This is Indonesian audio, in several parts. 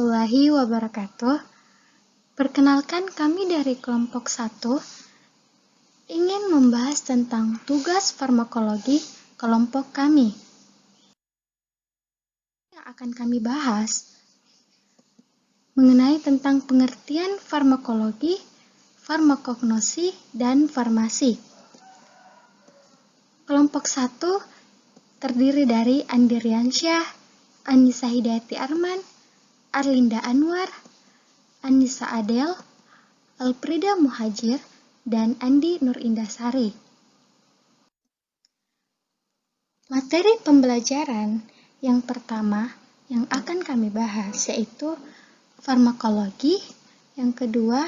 warahmatullahi wabarakatuh. Perkenalkan, kami dari kelompok 1 ingin membahas tentang tugas farmakologi kelompok kami. Yang akan kami bahas mengenai tentang pengertian farmakologi, farmakognosi, dan farmasi. Kelompok 1 terdiri dari Andi Riansyah, Anissa Hidayati Arman, Arlinda Anwar, Anissa Adel, Alprida Muhajir, dan Andi Nurindasari. Materi pembelajaran yang pertama yang akan kami bahas yaitu farmakologi, yang kedua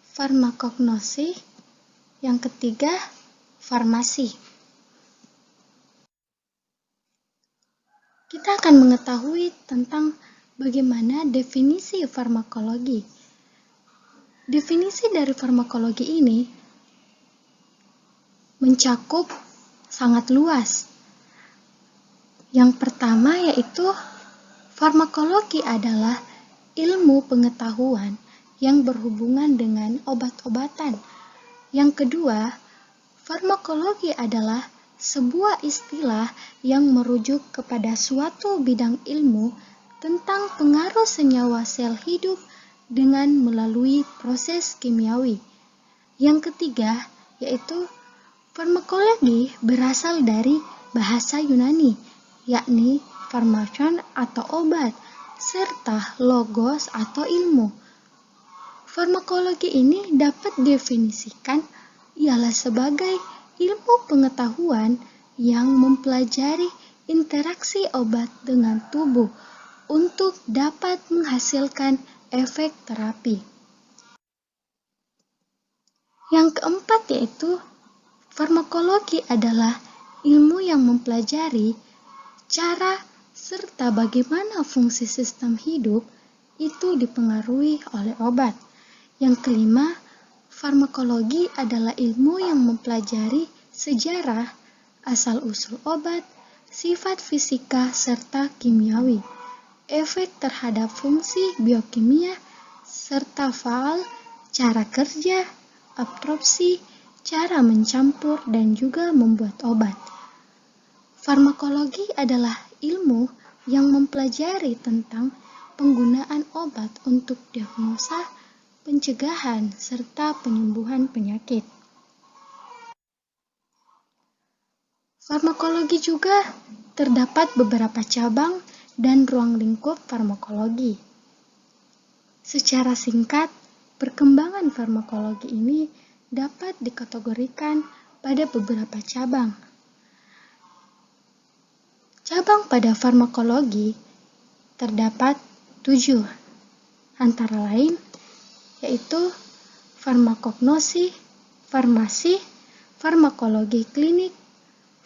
farmakognosi, yang ketiga farmasi. Kita akan mengetahui tentang bagaimana definisi farmakologi. Definisi dari farmakologi ini mencakup sangat luas. Yang pertama yaitu farmakologi adalah ilmu pengetahuan yang berhubungan dengan obat-obatan. Yang kedua, farmakologi adalah sebuah istilah yang merujuk kepada suatu bidang ilmu tentang pengaruh senyawa sel hidup dengan melalui proses kimiawi. Yang ketiga, yaitu farmakologi berasal dari bahasa Yunani, yakni pharmakon atau obat, serta logos atau ilmu. Farmakologi ini dapat didefinisikan ialah sebagai ilmu pengetahuan yang mempelajari interaksi obat dengan tubuh untuk dapat menghasilkan efek terapi. Yang keempat yaitu farmakologi adalah ilmu yang mempelajari cara serta bagaimana fungsi sistem hidup itu dipengaruhi oleh obat. Yang kelima, farmakologi adalah ilmu yang mempelajari sejarah, asal-usul obat, sifat fisika serta kimiawi, efek terhadap fungsi biokimia, serta faal, cara kerja, absorpsi, cara mencampur, dan juga membuat obat. Farmakologi adalah ilmu yang mempelajari tentang penggunaan obat untuk diagnosa, pencegahan, serta penyembuhan penyakit. Farmakologi juga terdapat beberapa cabang dan ruang lingkup farmakologi. Secara singkat, perkembangan farmakologi ini dapat dikategorikan pada beberapa cabang. Cabang pada farmakologi terdapat 7, antara lain yaitu farmakognosi, farmasi, farmakologi klinik,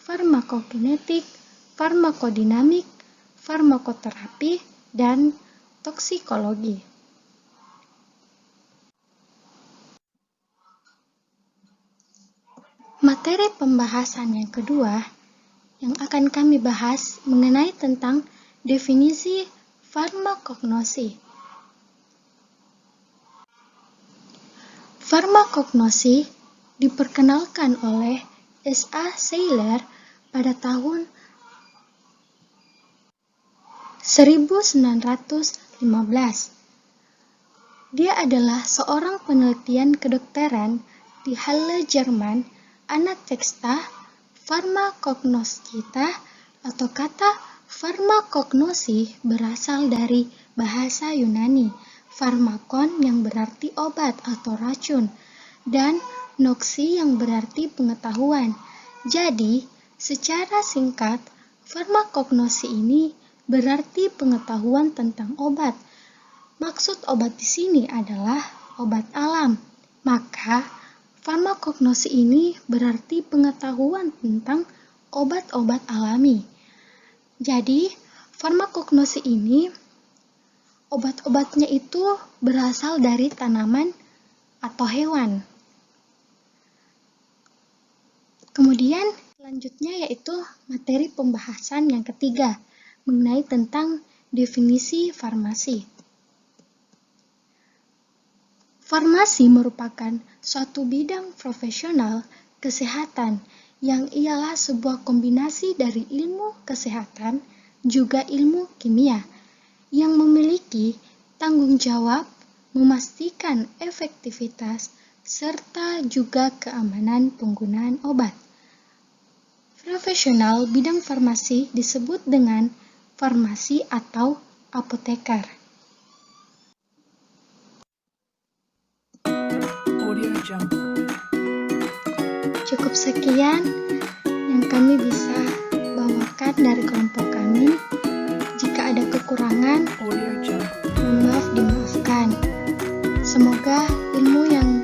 farmakokinetik, farmakodinamik, farmakoterapi, dan toksikologi. Materi pembahasan yang kedua yang akan kami bahas mengenai tentang definisi farmakognosi. Farmakognosi diperkenalkan oleh S.A. Seiler pada tahun 1915. Dia adalah seorang penelitian kedokteran di Halle, Jerman. Anateksta farmakognostika atau kata farmakognosi berasal dari bahasa Yunani, pharmakon yang berarti obat atau racun, dan gnosi yang berarti pengetahuan. Jadi, secara singkat, farmakognosi ini berarti pengetahuan tentang obat. Maksud obat di sini adalah obat alam. Maka, farmakognosi ini berarti pengetahuan tentang obat-obat alami. Jadi, farmakognosi ini obat-obatnya itu berasal dari tanaman atau hewan. Kemudian selanjutnya yaitu materi pembahasan yang ketiga mengenai tentang definisi farmasi. Farmasi merupakan suatu bidang profesional kesehatan yang ialah sebuah kombinasi dari ilmu kesehatan juga ilmu kimia yang memiliki tanggung jawab memastikan efektivitas serta juga keamanan penggunaan obat. Profesional bidang farmasi disebut dengan farmasi atau apoteker. Cukup sekian yang kami bisa bawakan dari kelompok kami. Jika ada kekurangan, mohon maaf dimaafkan. Semoga ilmu yang